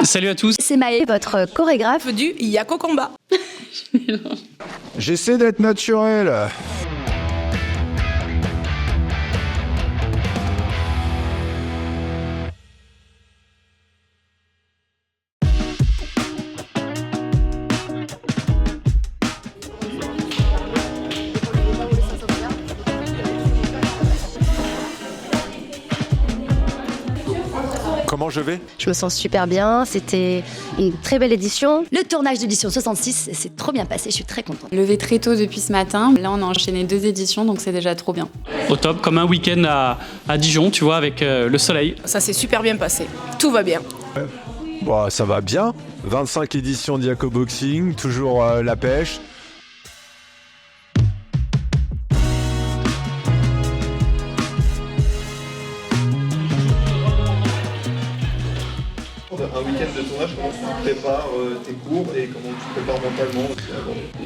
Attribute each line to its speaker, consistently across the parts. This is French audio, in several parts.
Speaker 1: Salut à tous.
Speaker 2: C'est Maë, votre chorégraphe
Speaker 3: du Yako Combat.
Speaker 4: J'essaie d'être naturel.
Speaker 5: Comment je vais ?
Speaker 2: Je me sens super bien, c'était une très belle édition. Le tournage d'édition 66 s'est trop bien passé, je suis très contente.
Speaker 6: Levé très tôt depuis ce matin, là on a enchaîné 2 éditions donc c'est déjà trop bien.
Speaker 1: Au top, comme un week-end à Dijon, tu vois, avec le soleil.
Speaker 3: Ça s'est super bien passé, tout va bien.
Speaker 5: Bon, ça va bien. 25 éditions d'Yako Boxing, toujours la pêche.
Speaker 7: Un week-end de tournage, comment tu prépares tes cours et comment tu prépares mentalement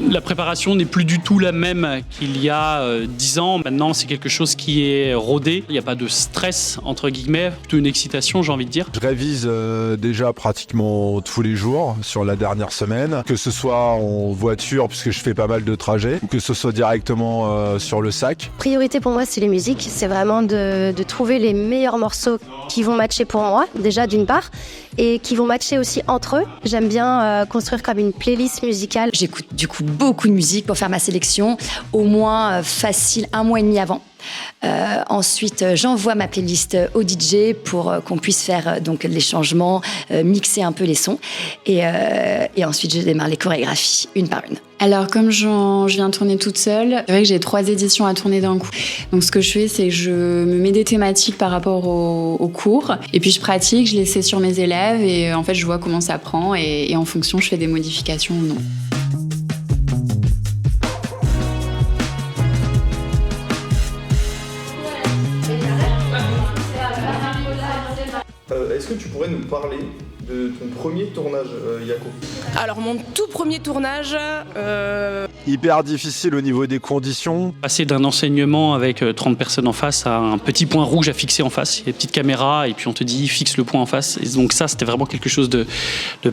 Speaker 1: La préparation n'est plus du tout la même qu'il y a 10 ans. Maintenant, c'est quelque chose qui est rodé. Il n'y a pas de stress, entre guillemets, plutôt une excitation, j'ai envie de dire.
Speaker 5: Je révise déjà pratiquement tous les jours sur la dernière semaine, que ce soit en voiture, puisque je fais pas mal de trajets, ou que ce soit directement sur le sac.
Speaker 2: Priorité pour moi, c'est les musiques. C'est vraiment de trouver les meilleurs morceaux qui vont matcher pour moi, déjà d'une part, et qui vont matcher aussi entre eux. J'aime bien construire comme une playlist musicale.
Speaker 8: J'écoute du coup beaucoup de musique pour faire ma sélection, au moins facile 1 mois et demi avant. Ensuite, j'envoie ma playlist au DJ pour qu'on puisse faire donc les changements, mixer un peu les sons. Et ensuite, je démarre les chorégraphies, une par une.
Speaker 6: Alors comme je viens tourner toute seule, c'est vrai que j'ai 3 éditions à tourner d'un coup. Donc ce que je fais, c'est que je me mets des thématiques par rapport au cours. Et puis je pratique, je les sais sur mes élèves et en fait je vois comment ça prend et en fonction je fais des modifications ou non.
Speaker 7: Est-ce que tu pourrais nous parler de ton premier tournage, Yako ?
Speaker 3: Alors mon tout premier tournage,
Speaker 5: Hyper difficile au niveau des conditions.
Speaker 1: Passer d'un enseignement avec 30 personnes en face à un petit point rouge à fixer en face. Il y a des petites caméras et puis on te dit fixe le point en face. Et donc ça, c'était vraiment quelque chose de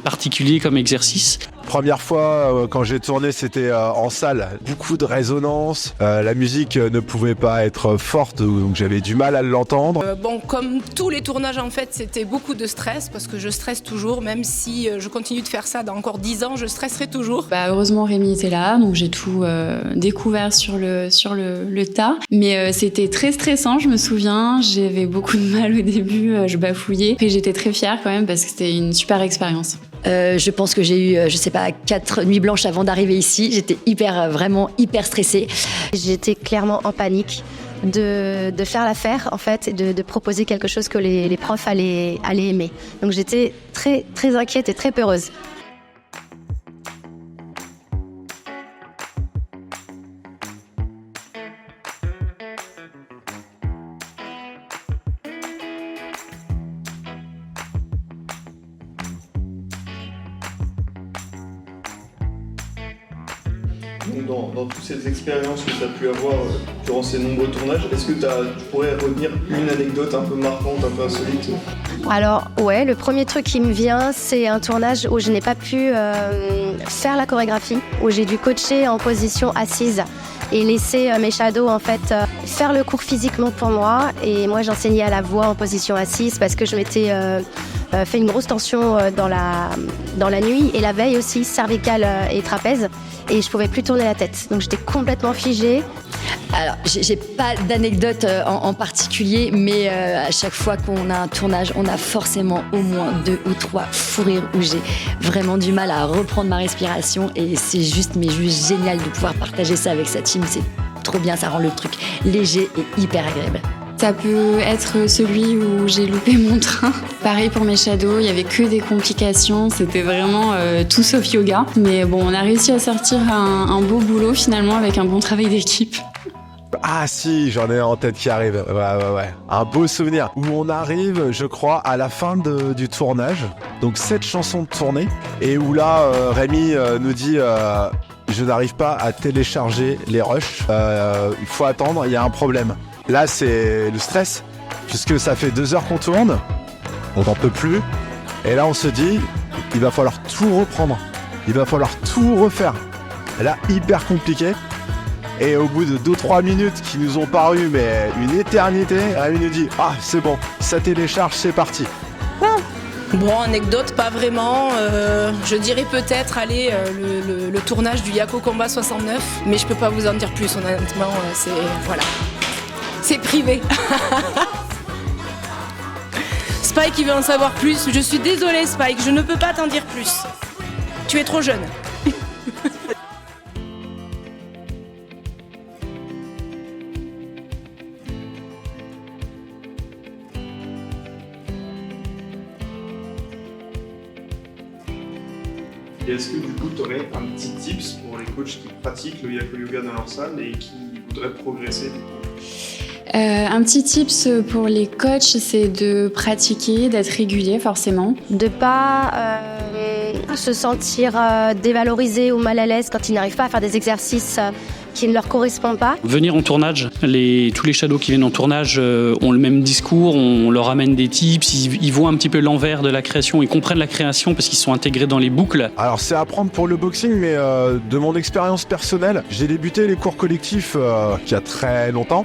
Speaker 1: particulier comme exercice.
Speaker 5: Première fois quand j'ai tourné, c'était en salle. Beaucoup de résonance. La musique ne pouvait pas être forte, donc j'avais du mal à l'entendre.
Speaker 3: comme tous les tournages en fait, c'était beaucoup de stress parce que je stresse toujours, même si je continue de faire ça dans encore 10 ans, je stresserai toujours.
Speaker 6: Heureusement Rémi était là, donc j'ai tout découvert sur le tas. Mais c'était très stressant, je me souviens. J'avais beaucoup de mal au début, je bafouillais. Et j'étais très fière quand même parce que c'était une super expérience.
Speaker 8: Je pense que j'ai eu, 4 nuits blanches avant d'arriver ici. J'étais vraiment hyper stressée.
Speaker 2: J'étais clairement en panique de faire l'affaire en fait et de proposer quelque chose que les profs allaient aimer. Donc j'étais très très inquiète et très peureuse.
Speaker 7: Dans toutes ces expériences que tu as pu avoir durant ces nombreux tournages, est-ce que tu pourrais retenir une anecdote un peu marquante, un peu insolite ?
Speaker 2: Alors ouais, le premier truc qui me vient, c'est un tournage où je n'ai pas pu faire la chorégraphie, où j'ai dû coacher en position assise et laisser mes shadows en fait faire le cours physiquement pour moi. Et moi j'enseignais à la voix en position assise parce que je m'étais fait une grosse tension dans la nuit et la veille aussi, cervicale et trapèze. Et je pouvais plus tourner la tête, donc j'étais complètement figée.
Speaker 8: Alors, j'ai pas d'anecdote en particulier, mais à chaque fois qu'on a un tournage, on a forcément au moins 2 ou 3 fous rires où j'ai vraiment du mal à reprendre ma respiration et c'est juste génial de pouvoir partager ça avec sa team. C'est trop bien, ça rend le truc léger et hyper agréable.
Speaker 6: Ça peut être celui où j'ai loupé mon train. Pareil pour mes shadows, il y avait que des complications, c'était vraiment tout sauf yoga. Mais bon, on a réussi à sortir un beau boulot finalement avec un bon travail d'équipe.
Speaker 5: Ah si, j'en ai un en tête qui arrive. Ouais. Un beau souvenir. Où on arrive, je crois, à la fin du tournage. Donc 7 chansons de tournée. Et où là, Rémi nous dit... je n'arrive pas à télécharger les rushs. Il faut attendre, il y a un problème. Là, c'est le stress, puisque ça fait 2 heures qu'on tourne, on n'en peut plus. Et là, on se dit, il va falloir tout reprendre. Il va falloir tout refaire. Là, hyper compliqué. Et au bout de 2-3 minutes qui nous ont paru mais une éternité, Rémi nous dit « Ah, c'est bon, ça télécharge, c'est parti ».
Speaker 3: Bon, anecdote, pas vraiment. Je dirais peut-être, allez, le tournage du Yako Combat 69, mais je peux pas vous en dire plus, honnêtement, c'est... Voilà. C'est privé. Spike, il veut en savoir plus. Je suis désolée, Spike, je ne peux pas t'en dire plus. Tu es trop jeune.
Speaker 7: Et est-ce que du coup tu aurais un petit tips pour les coachs qui pratiquent le Yako Yoga dans leur salle et qui voudraient progresser du coup?
Speaker 6: Un petit tips pour les coachs, c'est de pratiquer, d'être régulier forcément.
Speaker 2: De pas se sentir dévalorisé ou mal à l'aise quand ils n'arrivent pas à faire des exercices qui ne leur correspondent pas.
Speaker 1: Venir en tournage, tous les shadows qui viennent en tournage ont le même discours, on leur amène des tips, ils voient un petit peu l'envers de la création, ils comprennent la création parce qu'ils sont intégrés dans les boucles.
Speaker 5: Alors c'est à apprendre pour le boxing, mais de mon expérience personnelle, j'ai débuté les cours collectifs il y a très longtemps.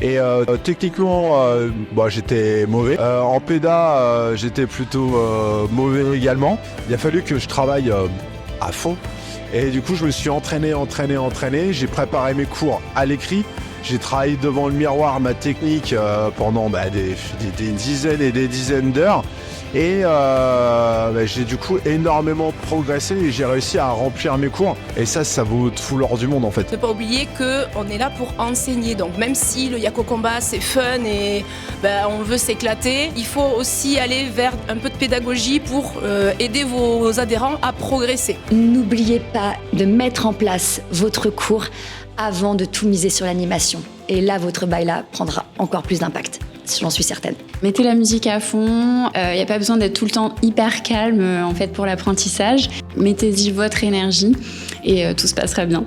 Speaker 5: Et techniquement, j'étais mauvais. En péda, j'étais plutôt mauvais également. Il a fallu que je travaille à fond. Et du coup, je me suis entraîné. J'ai préparé mes cours à l'écrit. J'ai travaillé devant le miroir ma technique pendant des dizaines et des dizaines d'heures. Et j'ai du coup énormément progressé et j'ai réussi à remplir mes cours. Et ça vaut tout l'or du monde en fait.
Speaker 3: Ne pas oublier qu'on est là pour enseigner. Donc même si le Yako Combat c'est fun et on veut s'éclater, il faut aussi aller vers un peu de pédagogie pour aider vos adhérents à progresser.
Speaker 8: N'oubliez pas de mettre en place votre cours avant de tout miser sur l'animation. Et là, votre baila prendra encore plus d'impact. J'en suis certaine.
Speaker 6: Mettez la musique à fond, il n'y a pas besoin d'être tout le temps hyper calme en fait pour l'apprentissage. Mettez-y votre énergie et tout se passera bien.